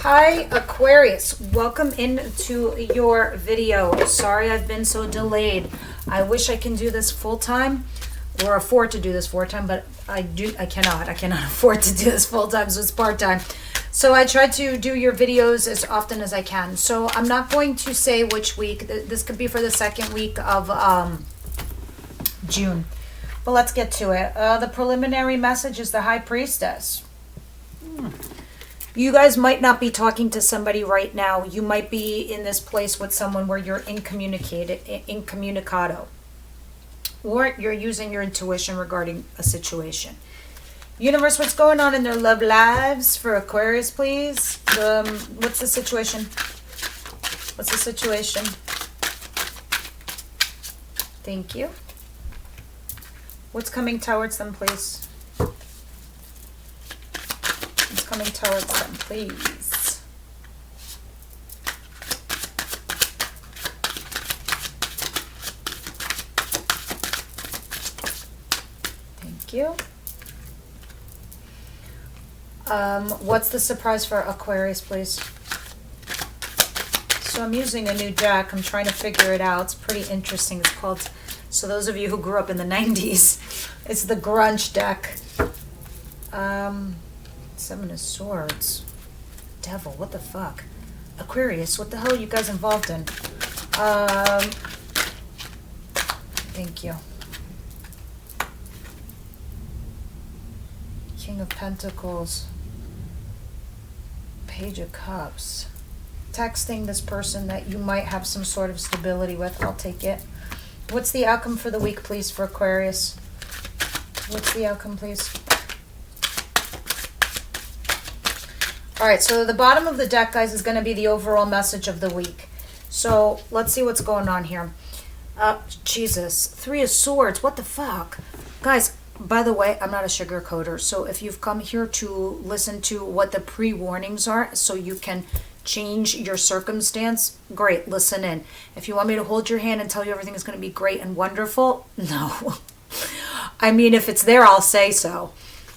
Hi Aquarius, welcome into your video. Sorry I've been so delayed. I wish I can do this full-time or afford to do this full-time, but I cannot afford to do this full-time, so it's part-time. So I try to do your videos as often as I can. So I'm not going to say which week. This could be for the second week of June. But let's get to it. The preliminary message is the High Priestess. You guys might not be talking to somebody right now. You might be in this place with someone where you're incommunicado. Or you're using your intuition regarding a situation. Universe, what's going on in their love lives for Aquarius, please? What's the situation? What's the situation? Thank you. What's coming towards them, please? What's coming towards them, please? Thank you. What's the surprise for Aquarius, please? So I'm using a new deck. I'm trying to figure it out. It's pretty interesting. It's called, so those of you who grew up in the 90s, it's the grunge deck. Seven of Swords. Devil, what the fuck? Aquarius, what the hell are you guys involved in? Thank you. King of Pentacles. Page of Cups. Texting this person that you might have some sort of stability with. I'll take it. What's the outcome for the week, please, for Aquarius? What's the outcome, please? All right, so the bottom of the deck, guys, is going to be the overall message of the week. So let's see what's going on here. Jesus. Three of Swords. What the fuck? Guys, by the way, I'm not a sugarcoater. So if you've come here to listen to what the pre-warnings are so you can change your circumstance, great, listen in. If you want me to hold your hand and tell you everything is going to be great and wonderful, no. I mean, if it's there, I'll say so.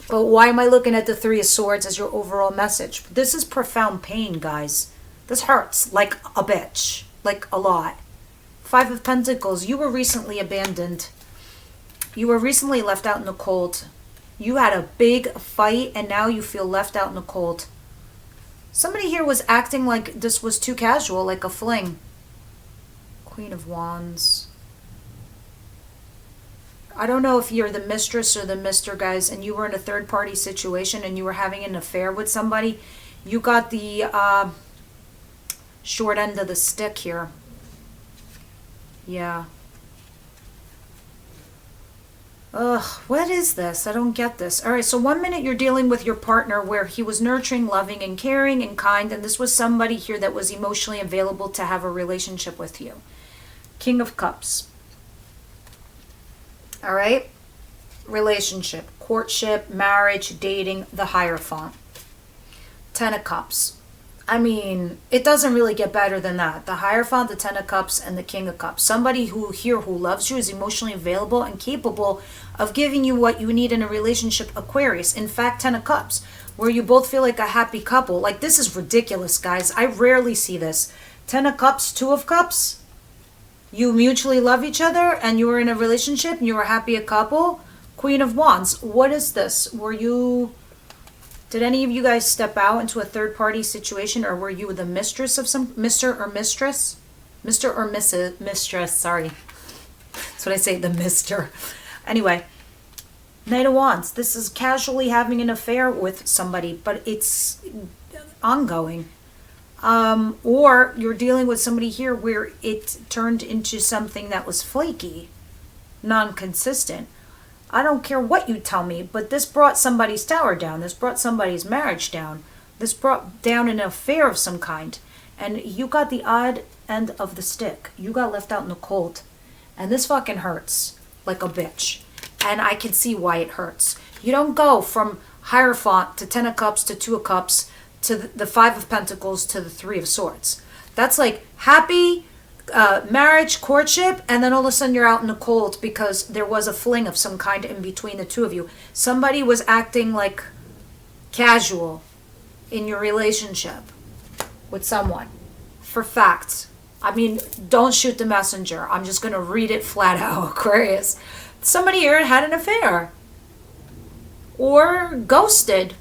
But why am I looking at the Three of Swords as your overall message? This is profound pain, guys. This hurts like a bitch, like a lot. Five of Pentacles, you were recently abandoned. You were recently left out in the cold. You had a big fight and now you feel left out in the cold. Somebody here was acting like this was too casual, like a fling. Queen of Wands. I don't know if you're the mistress or the mister, guys, and you were in a third-party situation and you were having an affair with somebody. You got the short end of the stick here. Yeah. Ugh, what is this? I don't get this. All right, so 1 minute you're dealing with your partner where he was nurturing, loving, and caring and kind, and this was somebody here that was emotionally available to have a relationship with you. King of Cups. All right? Relationship, courtship, marriage, dating, the Hierophant. Ten of Cups. I mean, it doesn't really get better than that. The Hierophant, the Ten of Cups, and the King of Cups. Somebody who loves you, is emotionally available and capable of giving you what you need in a relationship, Aquarius. In fact, Ten of Cups, where you both feel like a happy couple. Like, this is ridiculous, guys. I rarely see this. Ten of Cups, Two of Cups. You mutually love each other and you were in a relationship and you were happy a couple. Queen of Wands. What is this? Did any of you guys step out into a third-party situation, or were you the mistress of some, Mr. or Mistress? Mr. or Mrs. Mistress, sorry. That's what I say, the Mister. Anyway, Knight of Wands. This is casually having an affair with somebody, but it's ongoing. Or you're dealing with somebody here where it turned into something that was flaky, non-consistent. I don't care what you tell me, but this brought somebody's tower down. This brought somebody's marriage down. This brought down an affair of some kind. And you got the odd end of the stick. You got left out in the cold. And this fucking hurts like a bitch. And I can see why it hurts. You don't go from Hierophant to Ten of Cups to Two of Cups to the Five of Pentacles to the Three of Swords. That's like happy marriage, courtship, and then all of a sudden you're out in the cold because there was a fling of some kind in between the two of you. Somebody was acting like casual in your relationship. with someone. For fact. I mean, don't shoot the messenger. I'm just going to read it flat out, Aquarius. Somebody here had an affair. Or ghosted.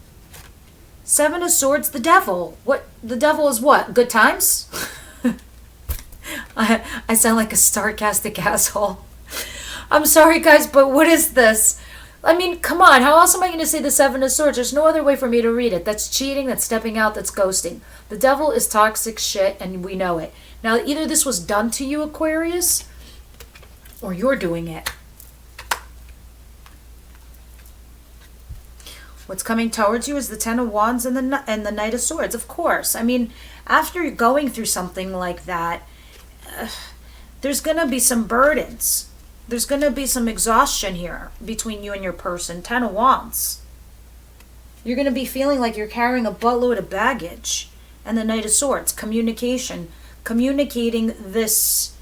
Seven of Swords, the devil. What? The devil is what? Good times? I sound like a sarcastic asshole. I'm sorry, guys, but what is this? I mean, come on. How else am I going to say the Seven of Swords? There's no other way for me to read it. That's cheating, that's stepping out, that's ghosting. The devil is toxic shit, and we know it. Now, either this was done to you, Aquarius, or you're doing it. What's coming towards you is the Ten of Wands and the Knight of Swords, of course. I mean, after you're going through something like that, there's going to be some burdens. There's going to be some exhaustion here between you and your person. Ten of Wands. You're going to be feeling like you're carrying a buttload of baggage. And the Knight of Swords, communication. Communicating these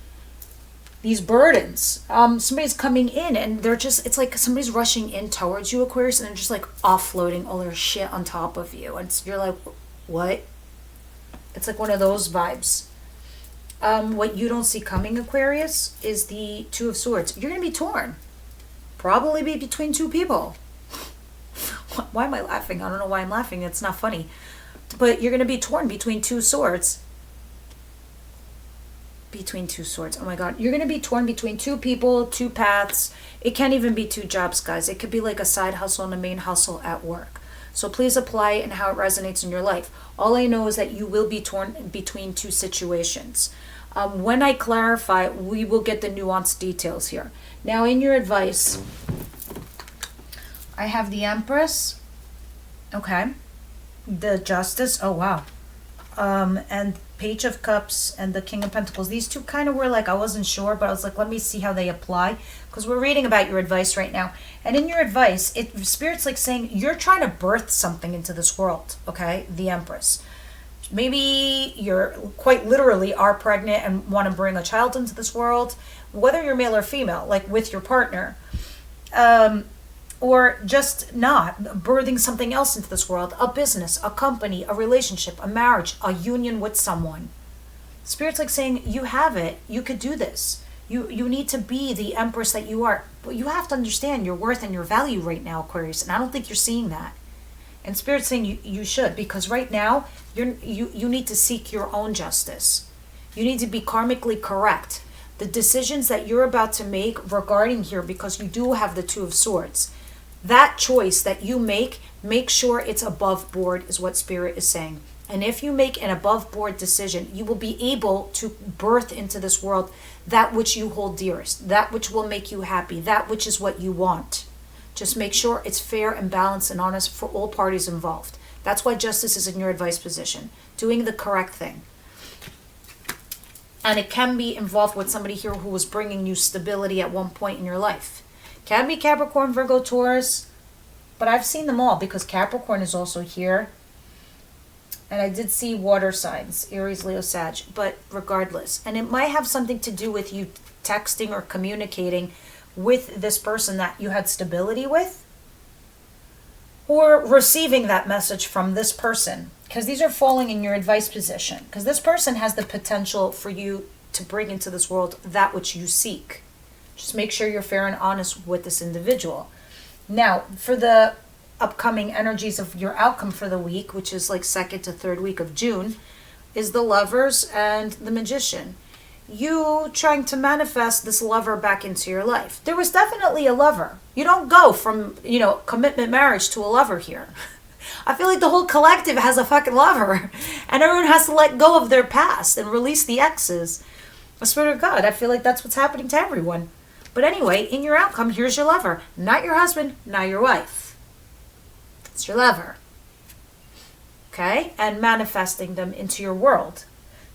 burdens. Somebody's coming in and they're just, it's like somebody's rushing in towards you, Aquarius, and they're just like offloading all their shit on top of you. And you're like, what? It's like one of those vibes. What you don't see coming, Aquarius, is the Two of Swords. You're going to be torn. Probably be between two people. Why am I laughing? I don't know why I'm laughing. It's not funny. But you're going to be torn between two swords. Between two swords. Oh my God. You're going to be torn between two people, two paths. It can't even be two jobs, guys. It could be like a side hustle and a main hustle at work. So please apply it and how it resonates in your life. All I know is that you will be torn between two situations. When I clarify, we will get the nuanced details here. Now, in your advice, I have the Empress. Okay. The Justice. Oh, wow. And Page of Cups and the King of Pentacles. These two kind of were like, I wasn't sure, but I was like, let me see how they apply. Because we're reading about your advice right now. And in your advice, Spirit's like saying, you're trying to birth something into this world. Okay? The Empress. Maybe you're quite literally are pregnant and want to bring a child into this world. Whether you're male or female, like with your partner. Or just not birthing something else into this world, a business, a company, a relationship, a marriage, a union with someone. Spirit's like saying, you have it, you could do this. You need to be the Empress that you are. But you have to understand your worth and your value right now, Aquarius, and I don't think you're seeing that. And Spirit's saying you should, because right now, you need to seek your own justice. You need to be karmically correct. The decisions that you're about to make regarding here, because you do have the Two of Swords, that choice that you make sure it's above board is what Spirit is saying. And if you make an above board decision, you will be able to birth into this world that which you hold dearest, that which will make you happy, that which is what you want. Just make sure it's fair and balanced and honest for all parties involved. That's why justice is in your advice position, doing the correct thing. And it can be involved with somebody here who was bringing you stability at one point in your life. Can be Capricorn, Virgo, Taurus, but I've seen them all because Capricorn is also here. And I did see water signs, Aries, Leo, Sag, but regardless. And it might have something to do with you texting or communicating with this person that you had stability with, or receiving that message from this person, because these are falling in your advice position, because this person has the potential for you to bring into this world that which you seek. Just make sure you're fair and honest with this individual. Now, for the upcoming energies of your outcome for the week, which is like 2nd to 3rd week of June, is the Lovers and the Magician. You trying to manifest this lover back into your life. There was definitely a lover. You don't go from, commitment marriage to a lover here. I feel like the whole collective has a fucking lover. And everyone has to let go of their past and release the exes. I swear to God, I feel like that's what's happening to everyone. But anyway, in your outcome, here's your lover. Not your husband, not your wife. It's your lover. Okay? And manifesting them into your world.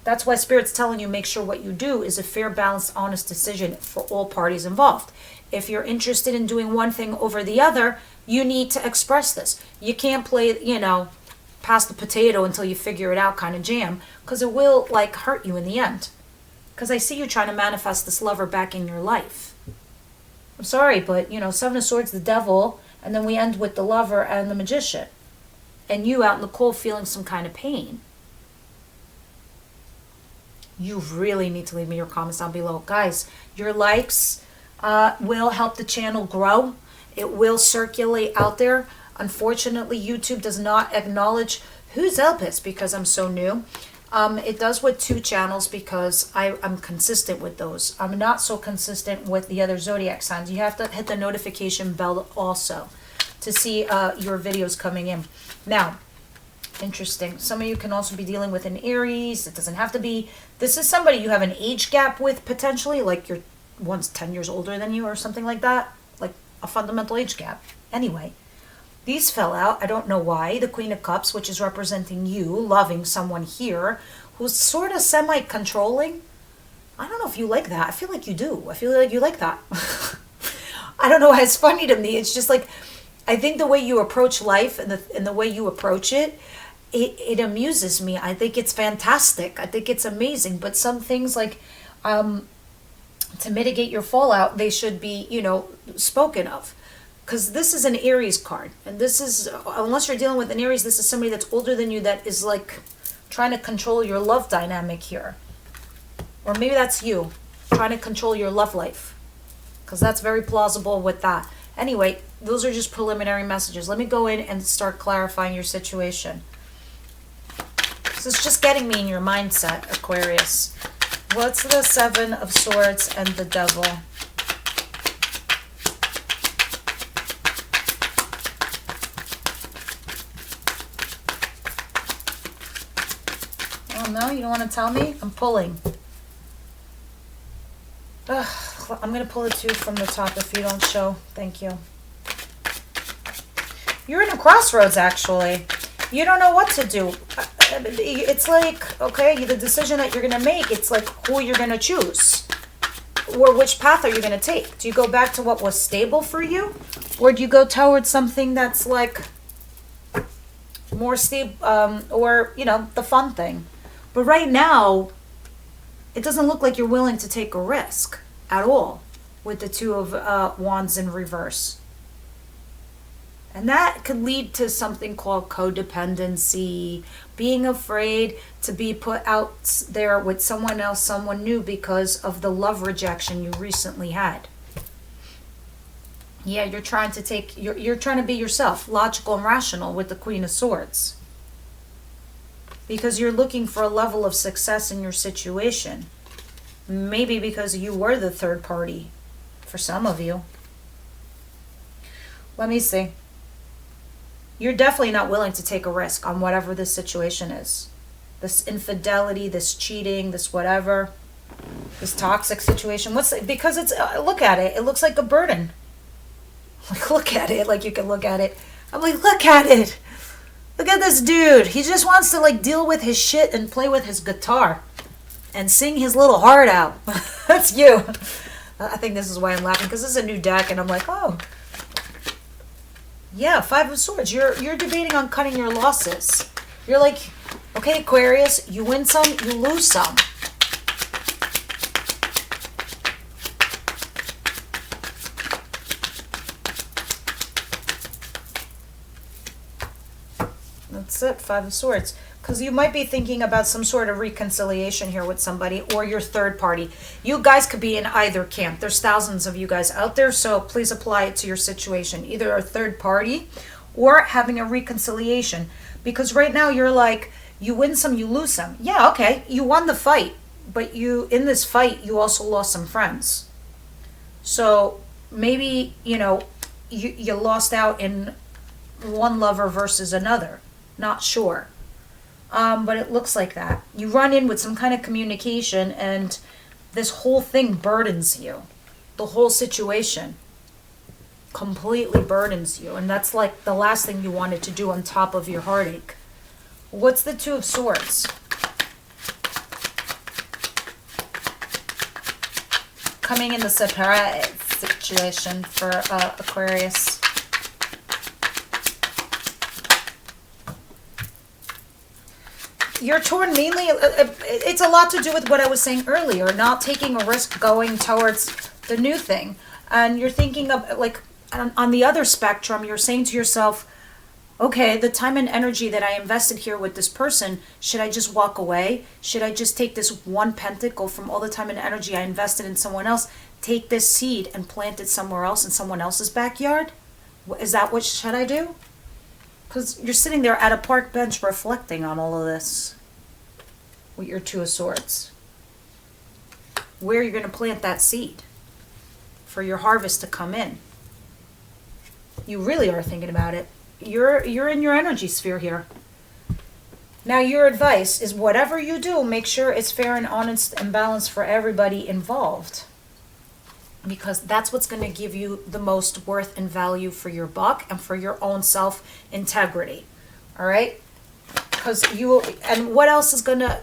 That's why Spirit's telling you make sure what you do is a fair, balanced, honest decision for all parties involved. If you're interested in doing one thing over the other, you need to express this. You can't play, pass the potato until you figure it out kind of jam, because it will, hurt you in the end. Because I see you trying to manifest this lover back in your life. I'm sorry, but, Seven of Swords, the devil, and then we end with the lover and the Magician. And you out in the cold feeling some kind of pain. you really need to leave me your comments down below. Guys, your likes will help the channel grow. It will circulate out there. Unfortunately, YouTube does not acknowledge who's Elpis because I'm so new. It does with 2 channels because I'm consistent with those. I'm not so consistent with the other zodiac signs. You have to hit the notification bell also to see your videos coming in. Now, interesting. Some of you can also be dealing with an Aries. It doesn't have to be. This is somebody you have an age gap with potentially, like you're one's 10 years older than you or something like that, like a fundamental age gap. Anyway, these fell out. I don't know why. The Queen of Cups, which is representing you loving someone here who's sort of semi-controlling. I don't know if you like that. I feel like you do. I feel like you like that. I don't know why it's funny to me. It's just like, I think the way you approach life and the way you approach it, it amuses me. I think it's fantastic. I think it's amazing. But some things like, to mitigate your fallout, they should be, you know, spoken of. Because this is an Aries card. And this is, unless you're dealing with an Aries, this is somebody that's older than you that is like trying to control your love dynamic here. Or maybe that's you, trying to control your love life. Because that's very plausible with that. Anyway, those are just preliminary messages. Let me go in and start clarifying your situation. This is just getting me in your mindset, Aquarius. What's the 7 of Swords and the Devil? Oh no, you don't want to tell me? I'm pulling. Ugh, I'm going to pull the 2 from the top if you don't show. Thank you. You're in a crossroads, actually. You don't know what to do. It's like, okay, the decision that you're going to make, it's like who you're going to choose. Or which path are you going to take? Do you go back to what was stable for you? Or do you go towards something that's like more stable, or, you know, the fun thing? But right now, it doesn't look like you're willing to take a risk at all with the 2 of Wands in reverse. And that could lead to something called codependency, being afraid to be put out there with someone else, someone new, because of the love rejection you recently had. Yeah, you're trying to take, you're trying to be yourself, logical and rational with the Queen of Swords. Because you're looking for a level of success in your situation. Maybe because you were the third party for some of you. Let me see. You're definitely not willing to take a risk on whatever this situation is. This infidelity, this cheating, this whatever, this toxic situation. Because it's, look at it. It looks like a burden. Like, look at it. Like, you can look at it. I'm like, look at it. Look at this dude. He just wants to, like, deal with his shit and play with his guitar and sing his little heart out. That's you. I think this is why I'm laughing, because this is a new deck, and I'm like, oh. Yeah, 5 of Swords. You're debating on cutting your losses. You're like, okay, Aquarius, you win some, you lose some. That's it, 5 of Swords. Because you might be thinking about some sort of reconciliation here with somebody or your third party. You guys could be in either camp. There's thousands of you guys out there, so please apply it to your situation. Either a third party or having a reconciliation. Because right now you're like, you win some, you lose some. Yeah, okay, you won the fight. But in this fight, you also lost some friends. So maybe, you know, you lost out in one lover versus another. Not sure. But it looks like that. You run in with some kind of communication and this whole thing burdens you. The whole situation completely burdens you. And that's like the last thing you wanted to do on top of your heartache. What's the 2 of Swords? Coming in the separate situation for Aquarius. You're torn mainly, it's a lot to do with what I was saying earlier, not taking a risk going towards the new thing. And you're thinking of, like, on the other spectrum, you're saying to yourself, okay, the time and energy that I invested here with this person, should I just walk away? Should I just take this one pentacle from all the time and energy I invested in someone else, take this seed and plant it somewhere else in someone else's backyard? Is that what should I do? Because you're sitting there at a park bench reflecting on all of this with your Two of Swords. Where you're going to plant that seed for your harvest to come in. You really are thinking about it. You're in your energy sphere here. Now your advice is whatever you do, make sure it's fair and honest and balanced for everybody involved. Because that's what's going to give you the most worth and value for your buck and for your own self-integrity. All right? Because and what else is going to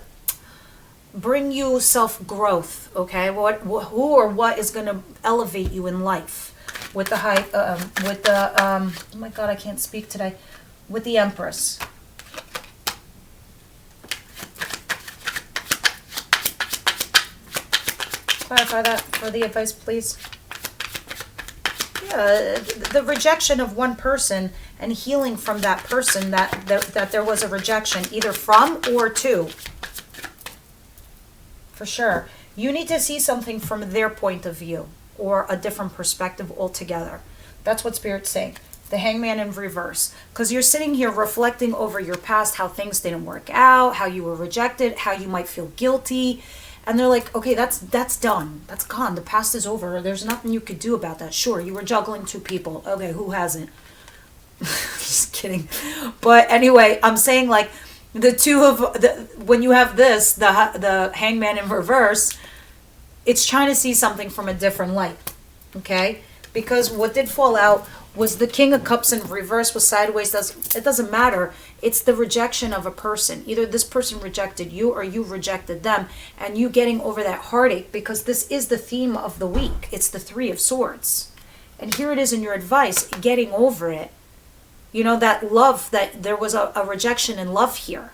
bring you self-growth, okay? Who or what is going to elevate you in life? With the oh my God, I can't speak today. With the Empress. Clarify that for the advice, please. Yeah, the rejection of one person and healing from that person that there was a rejection, either from or to. For sure. You need to see something from their point of view or a different perspective altogether. That's what Spirit's saying. The Hangman in reverse. Because you're sitting here reflecting over your past, how things didn't work out, how you were rejected, how you might feel guilty. And they're like, okay, that's done. That's gone. The past is over. There's nothing you could do about that. Sure, you were juggling two people. Okay, who hasn't? Just kidding. But anyway, I'm saying like when you have this, the Hangman in reverse, it's trying to see something from a different light. Okay? Because what did fall out was the King of Cups in reverse was sideways. It doesn't matter. It's the rejection of a person. Either this person rejected you or you rejected them. And you getting over that heartache, because this is the theme of the week. It's the Three of Swords. And here it is in your advice, getting over it. You know, that love, that there was a rejection in love here.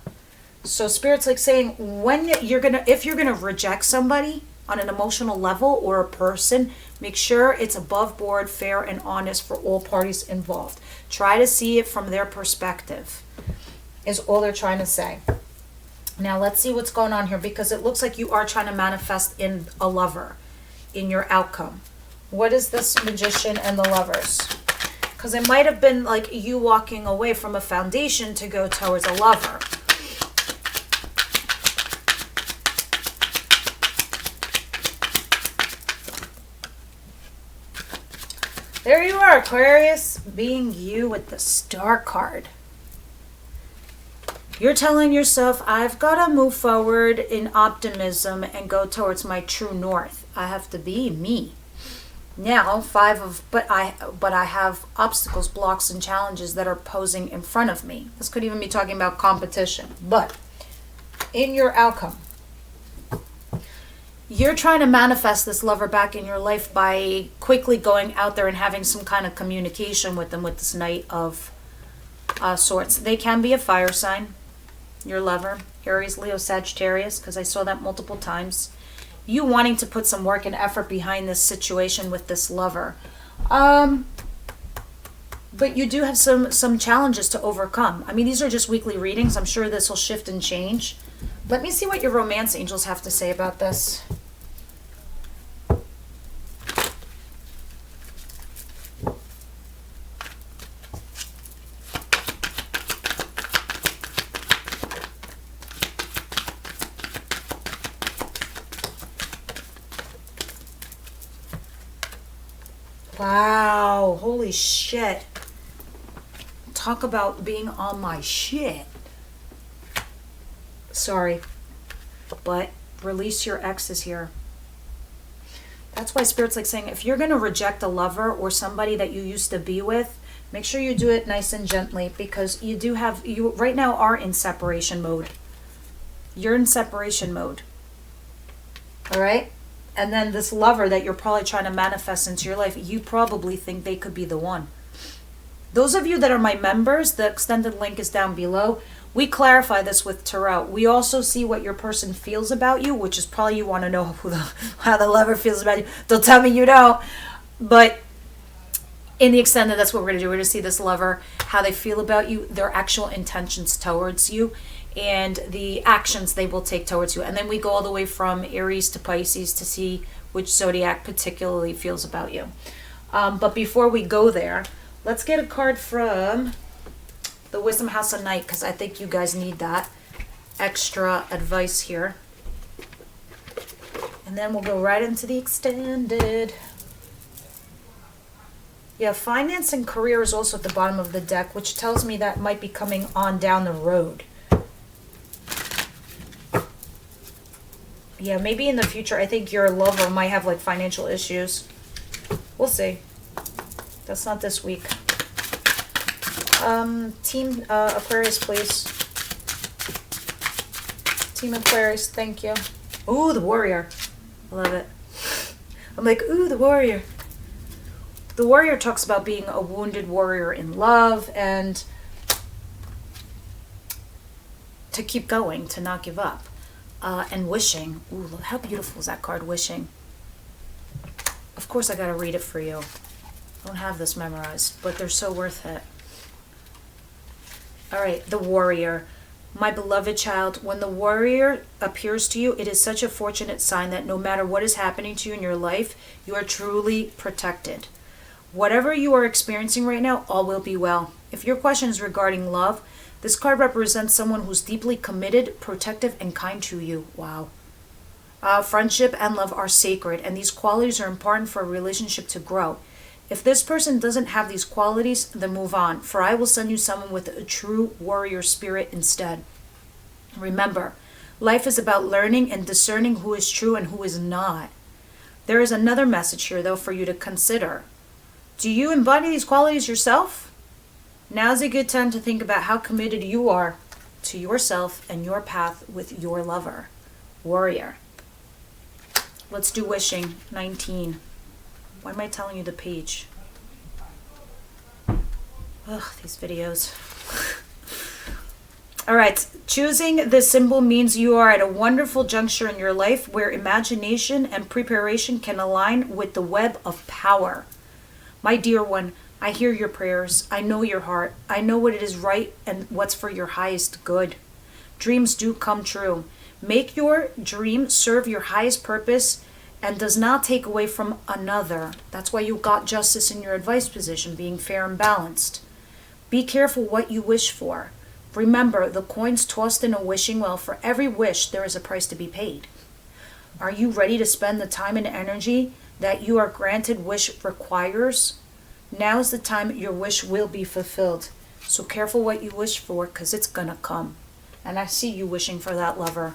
So Spirit's like saying, if you're gonna reject somebody on an emotional level or a person, make sure it's above board, fair, and honest for all parties involved. Try to see it from their perspective, is all they're trying to say. Now let's see what's going on here, because it looks like you are trying to manifest in a lover, in your outcome. What is this Magician and the Lovers? Because it might have been like you walking away from a foundation to go towards a lover. There you are, Aquarius, being you with the Star card. You're telling yourself, I've got to move forward in optimism and go towards my true north. I have to be me. Now, but I have obstacles, blocks, and challenges that are posing in front of me. This could even be talking about competition. But in your outcome, you're trying to manifest this lover back in your life by quickly going out there and having some kind of communication with them with this Knight of Swords. They can be a fire sign, your lover, Aries, Leo, Sagittarius, because I saw that multiple times. You wanting to put some work and effort behind this situation with this lover. But you do have some challenges to overcome. I mean, these are just weekly readings. I'm sure this will shift and change. Let me see what your romance angels have to say about this. Wow, holy shit. Talk about being on my shit. Sorry, but release your exes here. That's why Spirit's like saying, if you're going to reject a lover or somebody that you used to be with, make sure you do it nice and gently, because you right now are in separation mode. You're in separation mode. All right? And then this lover that you're probably trying to manifest into your life, you probably think they could be the one. Those of you that are my members, the extended link is down below. We clarify this with Tarot. We also see what your person feels about you, which is probably you want to know how the lover feels about you. Don't tell me you don't. But in the extended, that's what we're going to do. We're going to see this lover, how they feel about you, their actual intentions towards you, and the actions they will take towards you. And then we go all the way from Aries to Pisces to see which zodiac particularly feels about you. But before we go there, let's get a card from the Wisdom House of Night, because I think you guys need that extra advice here. And then we'll go right into the extended. Yeah, finance and career is also at the bottom of the deck, which tells me that might be coming on down the road. Yeah, maybe in the future. I think your lover might have like financial issues. We'll see. That's not this week. Team Aquarius, please. Team Aquarius, thank you. Ooh, the warrior. I love it. I'm like, ooh, the warrior. The warrior talks about being a wounded warrior in love and to keep going, to not give up. And wishing. Ooh, how beautiful is that card, wishing. Of course I gotta read it for you. I don't have this memorized, but they're so worth it. Alright, the warrior. My beloved child, when the warrior appears to you, it is such a fortunate sign that no matter what is happening to you in your life, you are truly protected. Whatever you are experiencing right now, all will be well. If your question is regarding love, this card represents someone who's deeply committed, protective, and kind to you. Wow. Friendship and love are sacred, and these qualities are important for a relationship to grow. If this person doesn't have these qualities, then move on, for I will send you someone with a true warrior spirit instead. Remember, life is about learning and discerning who is true and who is not. There is another message here, though, for you to consider. Do you embody these qualities yourself? Now's a good time to think about how committed you are to yourself and your path with your lover. Warrior. Let's do wishing. 19. Why am I telling you the page? Ugh, these videos. All right. Choosing this symbol means you are at a wonderful juncture in your life where imagination and preparation can align with the web of power. My dear one, I hear your prayers. I know your heart. I know what it is right and what's for your highest good. Dreams do come true. Make your dream serve your highest purpose and does not take away from another. That's why you got justice in your advice position, being fair and balanced. Be careful what you wish for. Remember, the coins tossed in a wishing well, for every wish there is a price to be paid. Are you ready to spend the time and energy that you are granted wish requires? Now is the time your wish will be fulfilled. So careful what you wish for, because it's gonna come. And I see you wishing for that lover.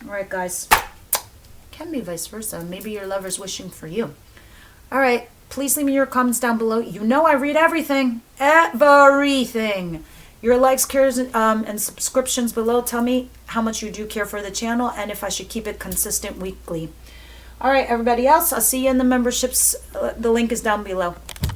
All right, guys. Can be vice versa. Maybe your lover's wishing for you. All right. Please leave me your comments down below. You know I read everything. Everything. Your likes, cares, and subscriptions below tell me how much you do care for the channel and if I should keep it consistent weekly. All right, everybody else. I'll see you in the memberships. The link is down below.